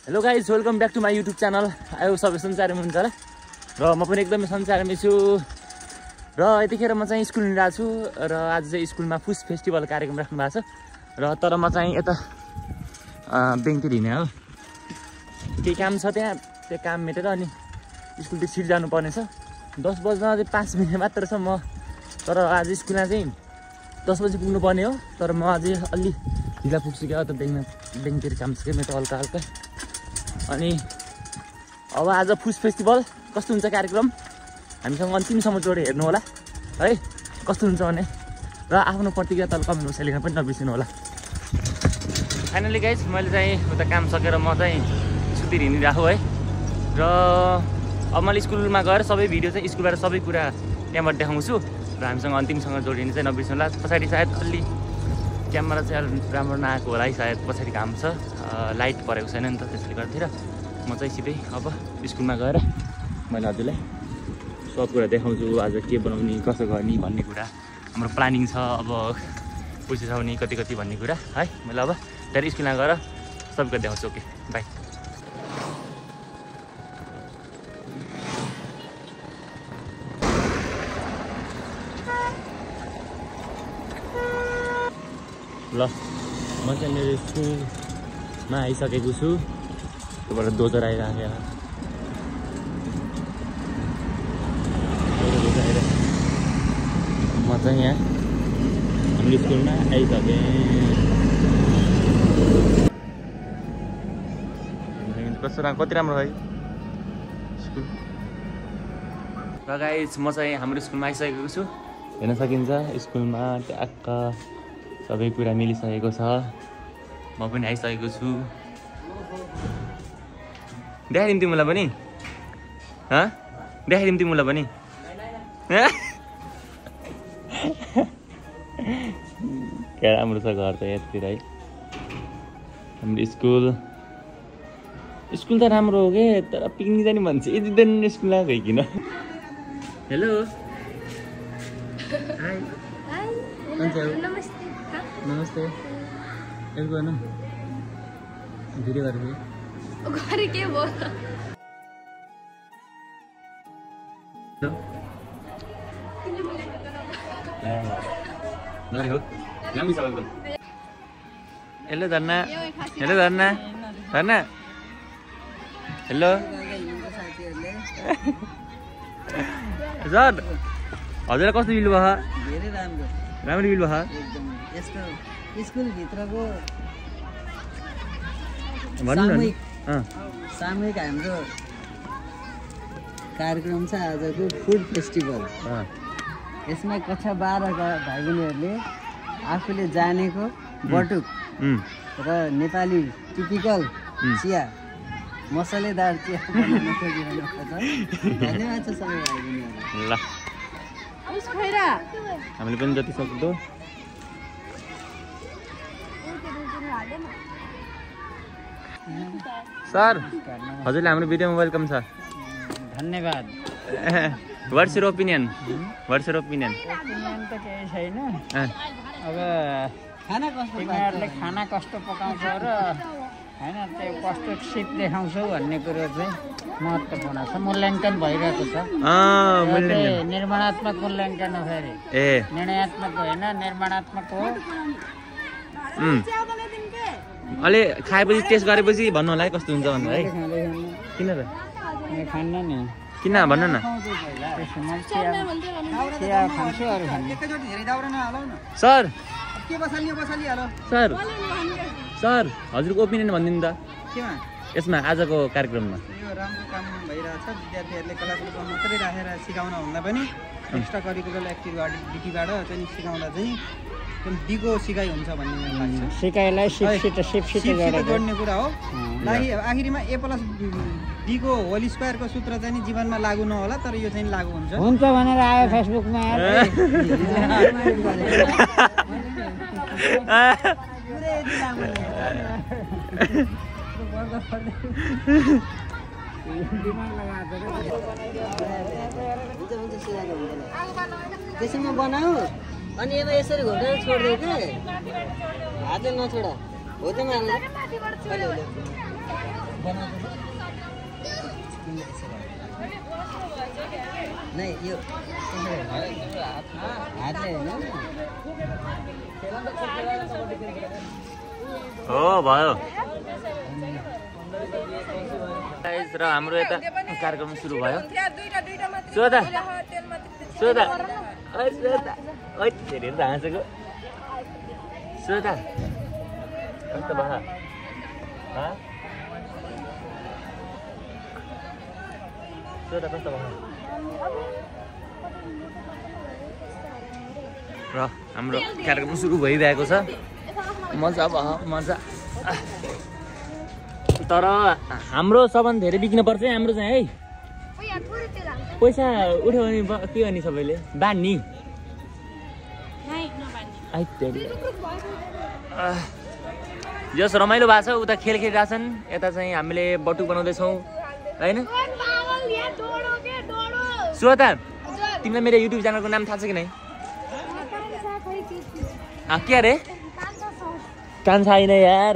Hello guys, welcome back to my YouTube channel. आयो सबै सञ्चारमा हुन्छ होला र म पनि एकदमै सञ्चारमै छु। र यतिखेर म चाहिँ स्कुल हिँडिरहेको छु र आज चाहिँ स्कुलमा फुस फेस्टिभल कार्यक्रम राख्नु भएको छ र तर म चाहिँ यता ब्याङ्कतिर हिँडेँ हो। केही काम छ त्यहाँ, त्यो काम मेटेर अनि स्कुलतिर छिटो जानुपर्ने छ। 10 बज्न अझै 5 मिनट मात्र छ म, तर आज स्कुलमा चाहिँ 10 बजी पुग्नुपर्ने हो। तर म अझै अलि ढिला पुग्छु क्या, त ब्याङ्कतिर काम छ क्या मेरो हल्का हल्का। अनि अब आज फुस फेस्टिभल कस्तो हुन्छ कार्यक्रम हामीसँग अन्तिमसम्म जोडेर हेर्नु होला है, कस्तो हुन्छ भने। र आफ्नो प्रतिक्रिया तल कमेन्ट बक्समा लेख्न पनि नबिर्सिनु होला। फाइनली गाइज, मैले चाहिँ उता काम सकेर म चाहिँ स्कुलतिर हिँडिरहेको है। र अब मैले स्कुलमा गएर सबै भिडियो चाहिँ स्कुलबाट सबै कुरा त्यहाँबाट देखाउँछु र हामीसँग अन्तिमसँग जोडिने चाहिँ नबिर्सिनु होला। पछाडि सायद अलि क्यामेरा चाहिँ राम्रो नआएको होला है, सायद पछाडि घाम छ, लाइट परेको छैन नि त, त्यसले गर्दा म चाहिँ सिधै अब स्कुलमा गएर मैले हजुरलाई सब कुरा देखाउँछु। आज के बनाउने, कसो गर्ने भन्ने कुरा, हाम्रो प्लानिङ छ। अब पैसा छ भने कति कति भन्ने कुरा है। मैले अब डाइरेक्ट स्कुलमा गएर सब कुरा देखाउँछु। Okay, by. ल, म चाहिँ मेरो स्कुलमा आइसकेको छु। त्योबाट दोजर आइरहेको म चाहिँ यहाँ हाम्रो स्कुलमा आइसकेँ। कति राम्रो है स्कुल। र गाइस, म चाहिँ हाम्रो स्कुलमा आइसकेको छु। हेर्न सकिन्छ स्कुलमा ट्याक्क सबै कुरा मिलिसकेको छ। म पनि आइसकेको छु। देखाइदिउँ तिमीलाई पनि, देखाइदिउँ तिमीलाई पनि। क्या राम्रो छ घर त यतातिर है। हाम्रो स्कुल त राम्रो हो कि, तर पिकनिक जाने भन्छ यति दिन स्कुल आएको किन। हेलो, नमस्ते। एक गर्नु भिडियो गरेको के भयो हेलो धर्ना, हेलो धर्ना, धर्ना, हेलो सर, हजुरलाई कस्तो बिल भयो? धेरै राम्रो, राम्रो बिल भयो। यस्तो स्कुलभित्रको सामूहिक हाम्रो कार्यक्रम छ आजको फुड फेस्टिभल। यसमा कक्षा 12 का भाइ बहिनीहरूले आफूले जानेको बटुक र नेपाली टिपिकल चिया, मसलेदार चिया बनाउन खोजिरहनु पर्छ। धन्यवाद छ सबै भाइ बहिनीहरू। ल, हामीले पनि जति सक्दो सर, हजुरले हाम्रो भिडियोमा वेलकम छ। धन्यवाद। What's your opinion? What's your opinion? Opinion त केही छैन। अब तिमीहरूले खाना कस्तो पकाउँछौ र होइन त्यो कस्तो सिप देखाउँछौ भन्ने कुरो चाहिँ महत्त्वपूर्ण छ। मूल्याङ्कन भइरहेको छ। निर्माणात्मक मूल्याङ्कन हो फेरि, निर्णयात्मक होइन, निर्माणात्मक हो। अलि खाएपछि टेस्ट गरेपछि भन्नु होला है कस्तो हुन्छ भनेर है। किन त खान्न नि, किन भन्नु न सर। सर, सर हजुरको ओपिनियन भनिदिनु त यसमा आजको कार्यक्रममा। यो राम्रो काम भइरहेछ। विद्यार्थीहरूले कलाकृति मात्रै राखेर सिकाउन भन्दा पनि एक्स्ट्रा करिकुलर एक्टिभिटीबाट चाहिँ सिकाउँदा चाहिँ दिगो सिकाइ हुन्छ भन्ने मलाई लाग्छ। सिकाइलाई सिपसित जोड्ने कुरा हो। आखिरीमा A+B को होल स्क्वायरको सूत्र चाहिँ जीवनमा लागु नहोला, तर यो चाहिँ लागु हुन्छ भनेर आयो फेसबुकमा। त्यसैमा बनाऊ अनि यसमा यसरी घोटेर छोड्दै के हातले नछोडा हो त मार्ला। नहीं यो हातले हो भयो र हाम्रो यता कार्यक्रम सुरु भयो सोधा सोधा धेरै हाँसेको सोधा कस्तो भयो सोधा कस्तो भयो र हाम्रो कार्यक्रम सुरु भइरहेको छ मजा भयो मजा तर हाम्रो सामान धेरै बिक्नुपर्छ है हाम्रो चाहिँ है पैसा उठ्यो भने के गर्ने सबैले बान्नी जस रमाइलो भएको छ उता खेल खेलिरहेछन् यता चाहिँ हामीले बटुक बनाउँदैछौँ होइन श्रोता तिमीलाई मेरो युट्युब च्यानलको नाम थाहा छ कि नै के अरे कान्छा होइन यार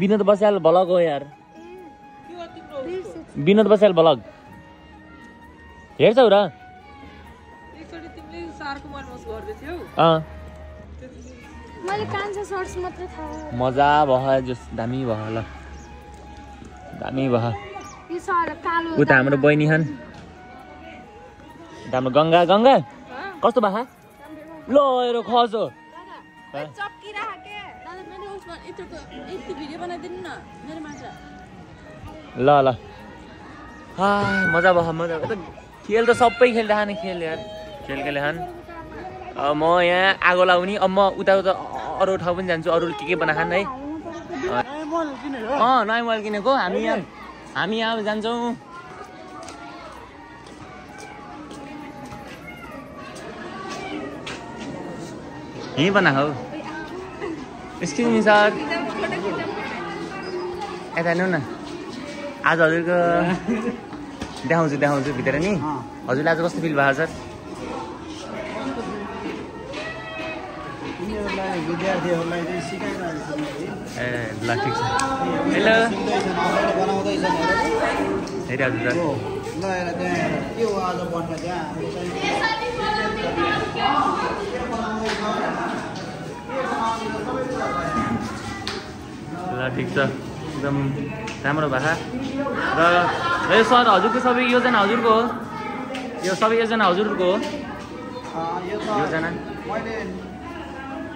विनोद बस्याल भ्लग हो यार विनोद बस्याल भ्लग हेर्छौ र मजा भयो जस दामी भयो ल दामी भयो उता हाम्रो बहिनी छन् हाम्रो गङ्गा गङ्गा कस्तो भयो ल हेर खसो ल ल मजा भयो मजा खेल त सबै खेलिरहन खेल यार खेल खेलिरहन म यहाँ आगो लाउने अब म उता उता अरू ठाउँ पनि जान्छु अरू के बनाखान है नयाँ मोबाइल किनेको हामी यहाँ जान्छौँ यहीँ बनाऊ एक्सक्युज मी सर यता हेर्नु न आज हजुरको देखाउँछु भित्र नि हजुरले आज कस्तो फिल भएको सर विद्यार्थीहरूलाई चाहिँ सिकाइरहेको ए ल ठिक छ हेलो हेरिहाल्छु सर ल हेर त्यहाँ के हो आज बस्न त्यहाँ ल ठिक छ एकदम राम्रो भाषा र यो सर हजुरको सबै योजना हजुरको हो यो सबै योजना हजुरको हो योजना मैले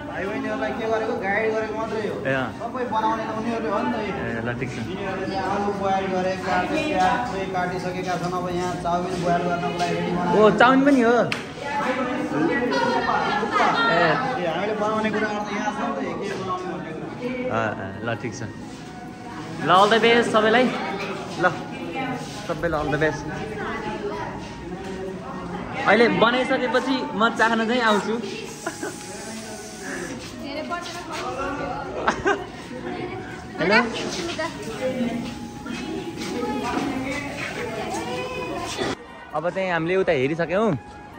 भाइ बहिनीहरूलाई के गरेको गाइड गरेको मात्रै हो सबै बनाउने त उनीहरूले हो नि त ए ल ठिक छ आलु बोइल गरे काटिसकेका छन् अब यहाँ चाउमिन बोइल गर्नको लागि रेडी बनाएको ओ चाउमिन पनि हो ए हामीले बनाउने कुराहरू त यहाँ छ नि त के बनाउने भन्ने कुरा ल ठिक छ ल अल द बेस्ट सबैलाई ल सबैलाई अल द बेस्ट अहिले बनाइसकेपछि म चाख्न चाहिँ आउँछु हेलो अब चाहिँ हामीले उता हेरिसक्यौँ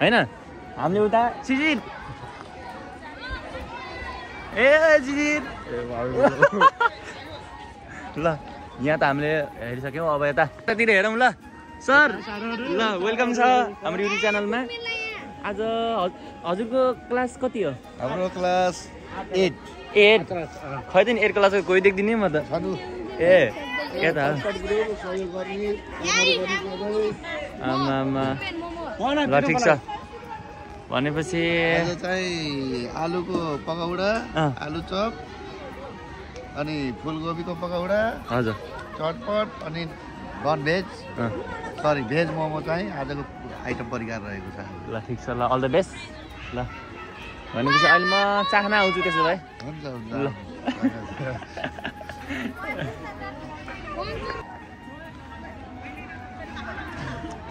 होइन हामीले उता सिजित ए सिजित ल यहाँ त हामीले हेरिसक्यौँ अब यतातिर हेरौँ ल सर ल वेलकम छ हाम्रो युट्युब च्यानलमा आज हजुरको क्लास कति हो हाम्रो क्लास 8 खै त नि 8 क्लासको कोही देख्दिनँ म त ए यता आमा ल ठिक छ भनेपछि चाहिँ आलुको पकौडा आलु चप अनि फुलकोपीको पकौडा हजुर चटपट अनि non veg sorry veg momo चाहिँ आजको आइटम परिकार रहेको छ ल ठिक छ ल अल द बेस्ट ल भनेपछि अहिले म चाख्न आउँछु त्यसो भए हुन्छ ल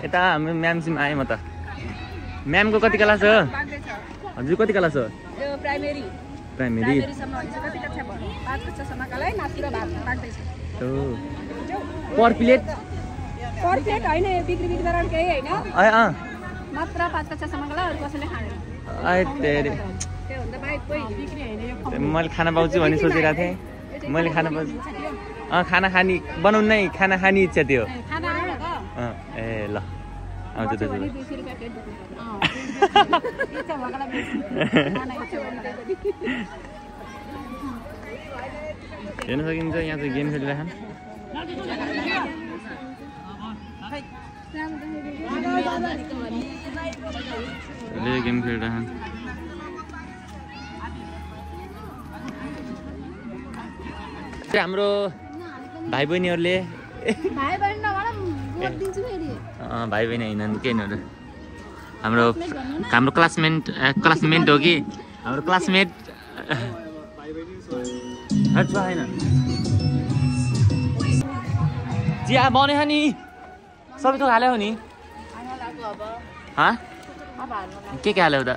यता हाम्रो म्यामसिम आएँ म त म्यामको कति क्लास हो हजुर कति क्लास हो प्राइमेरी पर प्लेट होइन बिक्री वितरण केही होइन मात्र 5 कक्षासम्मलाई अरू कसैले खाँदैन मैले खाना पाउँछु भन्ने सोचिरहेको थिएँ मैले खाना पाउँछु खाना खाने बनाउनु नै खाना खाने इच्छा थियो खाना आयो त ए ल आउँछ त्यसो भए 200 रुपैयाँ प्लेट इच्छा भएकोलाई खाना इच्छा हेर्न सकिन्छ यहाँ चाहिँ गेम खेलिरहेछन् गेम खेलिरहेछन् हाम्रो भाइ बहिनीहरूले भाइ बहिनी नभन भोट दिन्छु फेरि भाइ बहिनी हैन के हैन हाम्रो क्लासमेट हो कि हाम्रो क्लासमेट हैन चिया बन्यो नि सबै थोक हाल्यो नि के हाल्यो त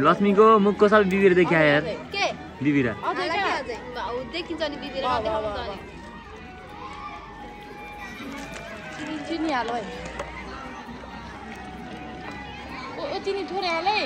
लक्ष्मीको मुखको सबै बिबिर देखिया यार बिबिरा देखिन्छ नि बिबिरा चिनी हाल है ओ चिनी थोरै हाले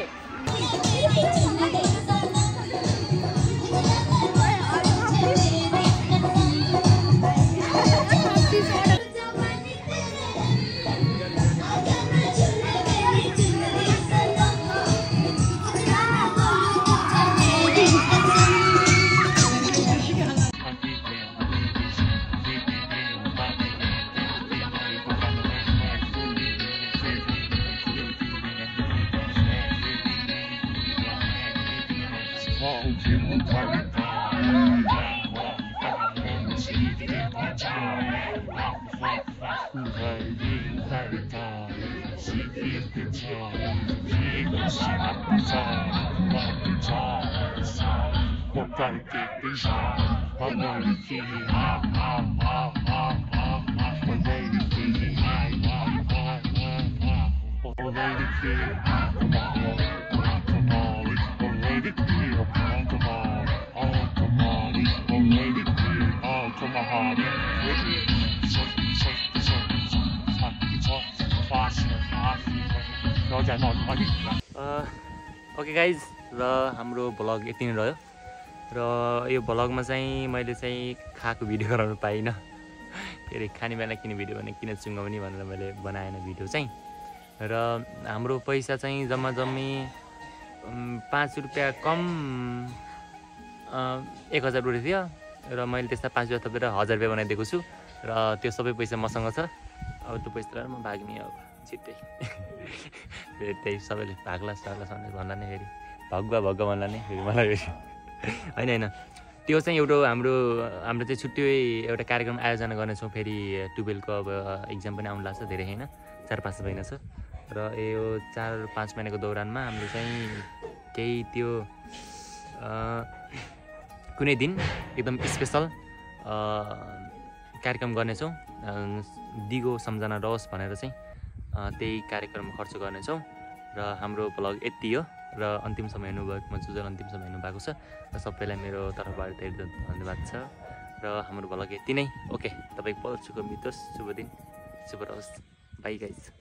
ओके गाइज र हाम्रो भ्लग यति नै रह्यो र यो भ्लगमा चाहिँ मैले चाहिँ खाएको भिडियो गराउनु पाइनँ के अरे खाने बेला किन भिडियो भने किन चुङ्गाउने भनेर मैले बनाएन भिडियो चाहिँ र हाम्रो पैसा चाहिँ जम्मा जम्मी 5 रुपियाँ कम 1000 रुपियाँ थियो र मैले त्यस्ता 5 रुपियाँ थपेर 1000 रुपियाँ बनाइदिएको छु र त्यो सबै पैसा मसँग छ अब त्यो पैसा म भाग्ने अब छिट्टै फेरि त्यही सबैले भाग्ला सन्दै भन्ला नै फेरि भगवा भन्ला नै फेरि मलाई फेरि होइन त्यो चाहिँ एउटा हाम्रो चाहिँ छुट्टै एउटा कार्यक्रम आयोजना गर्नेछौँ फेरि 12को अब इक्जाम पनि आउनु लाग्छ धेरै होइन 4-5 महिना छ र यो 4-5 महिनाको दौरानमा हामीले चाहिँ केही त्यो कुनै दिन एकदम स्पेसल कार्यक्रम गर्नेछौँ दिगो सम्झना रहोस् भनेर चाहिँ त्यही कार्यक्रममा खर्च गर्नेछौँ र हाम्रो भ्लग यति हो र अन्तिम समय हेर्नुभएकोमा जुन अन्तिम समय हेर्नुभएको छ र सबैलाई मेरो तर्फबाट धेरै धन्यवाद छ र हाम्रो भ्लग यति नै ओके तपाईँको शुभ मितोस् शुभ दिन शुभ रहोस् बाई गाइज